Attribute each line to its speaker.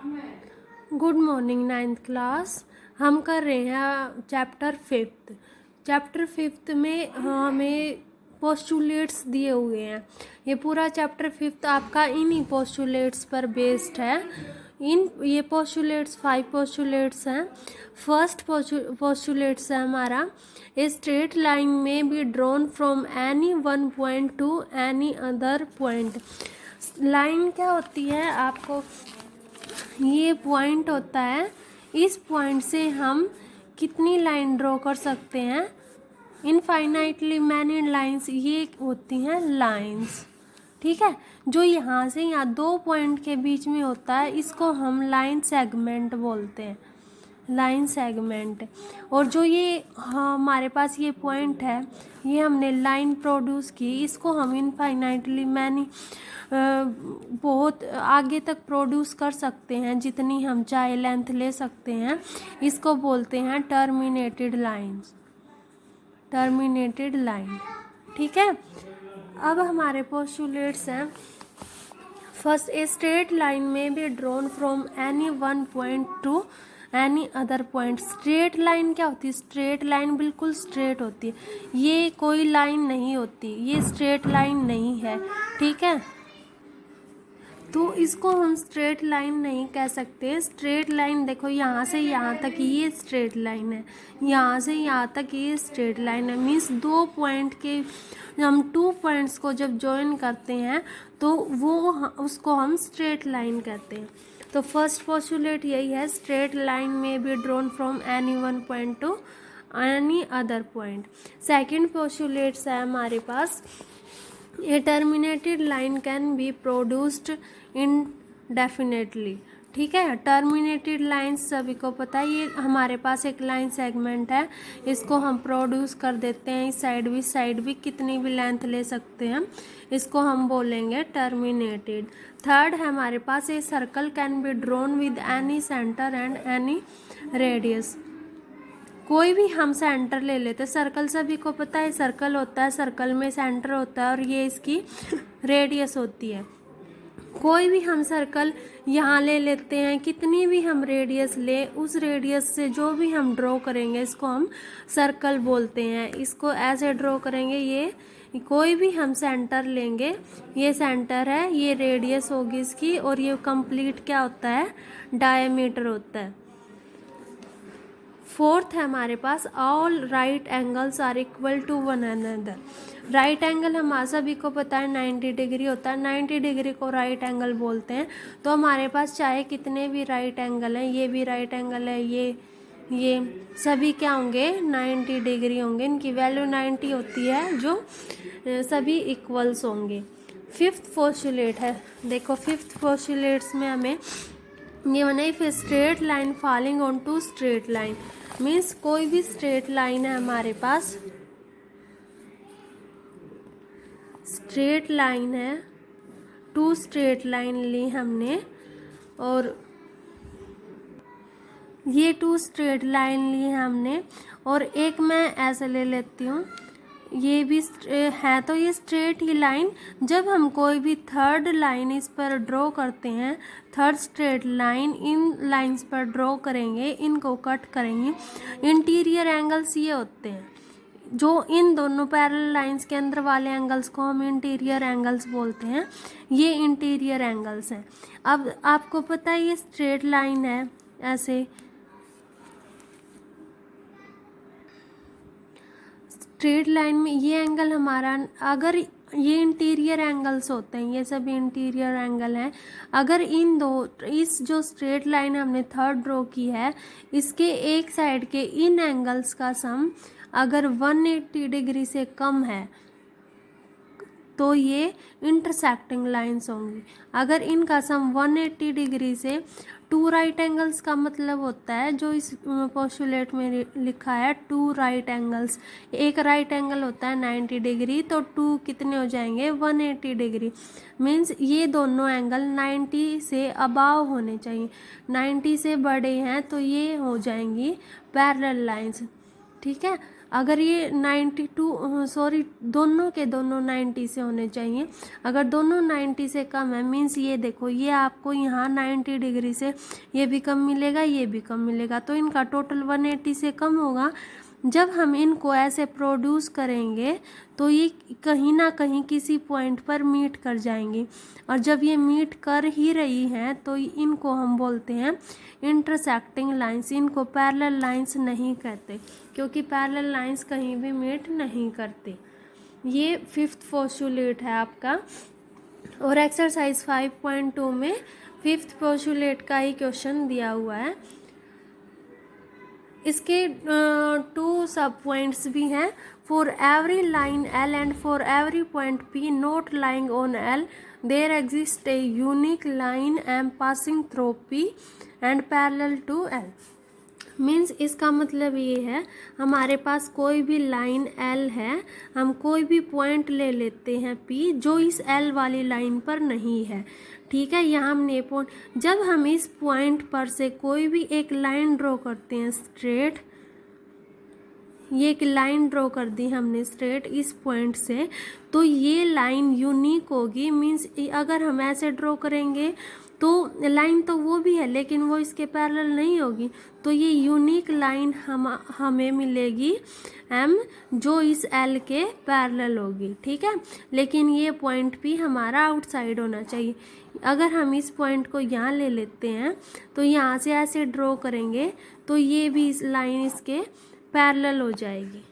Speaker 1: Good morning ninth class. हम कर रहे हैं चैप्टर फिफ्थ में हमें पोस्टुलेट्स दिए हुए हैं। ये पूरा चैप्टर फिफ्थ आपका इन्हीं पोस्टुलेट्स पर बेस्ड है। ये पोस्टुलेट्स 5 पोस्टुलेट्स हैं। फर्स्ट पोस्टुलेट्स है हमारा, ए स्ट्रेट लाइन में be drawn from any one point to any other point. Line क्या होती है, आपको ये पॉइंट होता है, इस पॉइंट से हम कितनी लाइन ड्रॉ कर सकते हैं, इनफाइनाइटली मैनी लाइंस, ये होती हैं लाइंस। ठीक है, जो यहाँ से यहाँ 2 पॉइंट के बीच में होता है इसको हम लाइन सेगमेंट बोलते हैं, लाइन सेगमेंट। और जो ये हमारे पास ये पॉइंट है, ये हमने लाइन प्रोड्यूस की, इसको हम इनफाइनाइटली मैनी बहुत आगे तक प्रोड्यूस कर सकते हैं, जितनी हम चाहे लेंथ ले सकते हैं। इसको बोलते हैं टर्मिनेटेड लाइंस, टर्मिनेटेड लाइन। ठीक है, अब हमारे पोस्टुलेट्स हैं। फर्स्ट, ए स्ट्रेट लाइन में be drawn from any one point to any other point. Straight line क्या होती है? स्ट्रेट लाइन बिल्कुल स्ट्रेट होती है, ये कोई लाइन नहीं होती, ये स्ट्रेट लाइन नहीं है। ठीक है, तो इसको हम स्ट्रेट लाइन नहीं कह सकते। स्ट्रेट लाइन देखो, यहाँ से यहाँ तक ये स्ट्रेट लाइन है, यहाँ से यहाँ तक ये स्ट्रेट लाइन है। मीन्स 2 पॉइंट के, हम 2 पॉइंट्स को जब ज्वाइन करते हैं तो उसको हम स्ट्रेट लाइन कहते हैं। तो फर्स्ट पोस्टुलेट यही है, स्ट्रेट लाइन में be drawn from any one point to any other point. Second postulates है हमारे पास, a terminated line can be produced indefinitely. ठीक है, टर्मिनेटेड लाइंस सभी को पता है, ये हमारे पास एक लाइन सेगमेंट है, इसको हम प्रोड्यूस कर देते हैं, इस साइड भी कितनी भी लेंथ ले सकते हैं, इसको हम बोलेंगे टर्मिनेटेड। थर्ड है हमारे पास, a circle can be drawn with any centre and any radius. कोई भी हम सेंटर ले लेते, सर्कल सभी को पता है सर्कल होता है, सर्कल में सेंटर होता है और ये इसकी रेडियस होती है। कोई भी हम सर्कल यहाँ ले लेते हैं, कितनी भी हम रेडियस ले, उस रेडियस से जो भी हम ड्रॉ करेंगे इसको हम सर्कल बोलते हैं। इसको ऐसे ड्रॉ करेंगे, ये कोई भी हम सेंटर लेंगे, ये सेंटर है, ये रेडियस होगी इसकी, और ये कंप्लीट क्या होता है, डायमीटर होता है। फोर्थ है हमारे पास, all right angles are equal to one another. Right angle हमारा सभी को पता है 90 डिग्री होता है, 90 डिग्री को राइट एंगल बोलते हैं। तो हमारे पास चाहे कितने भी राइट एंगल हैं, ये भी राइट एंगल है, ये सभी क्या होंगे, 90 डिग्री होंगे, इनकी वैल्यू 90 होती है, जो सभी इक्वल्स होंगे। फिफ्थ पोस्टुलेट है, देखो फिफ्थ पोस्टुलेट्स में हमें ये बना, if a straight line falling on two straight line. Means कोई भी स्ट्रेट लाइन है हमारे पास, स्ट्रेट लाइन है, 2 स्ट्रेट लाइन ली हमने, और ये 2 स्ट्रेट लाइन ली हमने, और एक मैं ऐसे ले लेती हूँ, ये भी है, तो ये स्ट्रेट ही लाइन। जब हम कोई भी थर्ड लाइन इस पर ड्रॉ करते हैं, third straight line in lines पर ड्रॉ करेंगे, इनको कट करेंगे, इंटीरियर एंगल्स ये होते हैं, जो इन दोनों पैरेलल लाइंस के अंदर वाले एंगल्स को हम इंटीरियर एंगल्स बोलते हैं, ये इंटीरियर एंगल्स हैं। अब आपको पता है ये स्ट्रेट लाइन है, ऐसे स्ट्रेट लाइन में ये एंगल हमारा, अगर ये इंटीरियर एंगल्स होते हैं, ये सब इंटीरियर एंगल हैं, अगर इस जो स्ट्रेट लाइन हमने थर्ड ड्रॉ की है, इसके एक साइड के इन एंगल्स का सम अगर 180 डिग्री से कम है तो ये इंटरसेक्टिंग लाइंस होंगी। अगर इनका सम 180 डिग्री से, 2 राइट एंगल्स का मतलब होता है, जो इस पोस्टुलेट में लिखा है 2 राइट एंगल्स, एक राइट एंगल होता है 90 डिग्री, तो 2 कितने हो जाएंगे, 180 डिग्री। मीन्स ये दोनों एंगल 90 से अबाव होने चाहिए, 90 से बड़े हैं तो ये हो जाएंगी पैरेलल लाइंस। ठीक है, अगर ये 92 सॉरी दोनों के दोनों 90 से होने चाहिए। अगर दोनों 90 से कम है मीन्स ये देखो ये आपको यहाँ 90 डिग्री से ये भी कम मिलेगा, ये भी कम मिलेगा, तो इनका टोटल 180 से कम होगा। जब हम इनको ऐसे प्रोड्यूस करेंगे तो ये कहीं ना कहीं किसी पॉइंट पर मीट कर जाएंगी, और जब ये मीट कर ही रही हैं तो इनको हम बोलते हैं इंटरसेक्टिंग लाइंस। इनको पैरेलल लाइंस नहीं कहते, क्योंकि पैरेलल लाइंस कहीं भी मीट नहीं करती। ये 5th पोस्टुलेट है आपका। और एक्सरसाइज 5.2 में 5th पोस्टुलेट का ही क्वेश्चन दिया हुआ है। इसके 2 सब पॉइंट्स भी हैं। For every line L and for every point P not lying on L there exist a unique line M passing through P and parallel to L. Means इसका मतलब ये है हमारे पास कोई भी लाइन एल है, हम कोई भी पॉइंट ले लेते हैं पी जो इस एल वाली लाइन पर नहीं है, ठीक है। यहाँ हमने पॉइंट, जब हम इस पॉइंट पर से कोई भी एक लाइन ड्रॉ करते हैं स्ट्रेट, ये एक लाइन ड्रॉ कर दी हमने स्ट्रेट इस पॉइंट से, तो ये लाइन यूनिक होगी। मीन्स अगर हम ऐसे ड्रॉ करेंगे तो लाइन तो वो भी है लेकिन वो इसके पैरेलल नहीं होगी, तो ये यूनिक लाइन हमें मिलेगी एम जो इस एल के पैरेलल होगी, ठीक है। लेकिन ये पॉइंट भी हमारा आउटसाइड होना चाहिए। अगर हम इस पॉइंट को यहाँ ले लेते हैं तो यहाँ से ऐसे ड्रॉ करेंगे तो ये भी इस लाइन इसके पैरेलल हो जाएगी।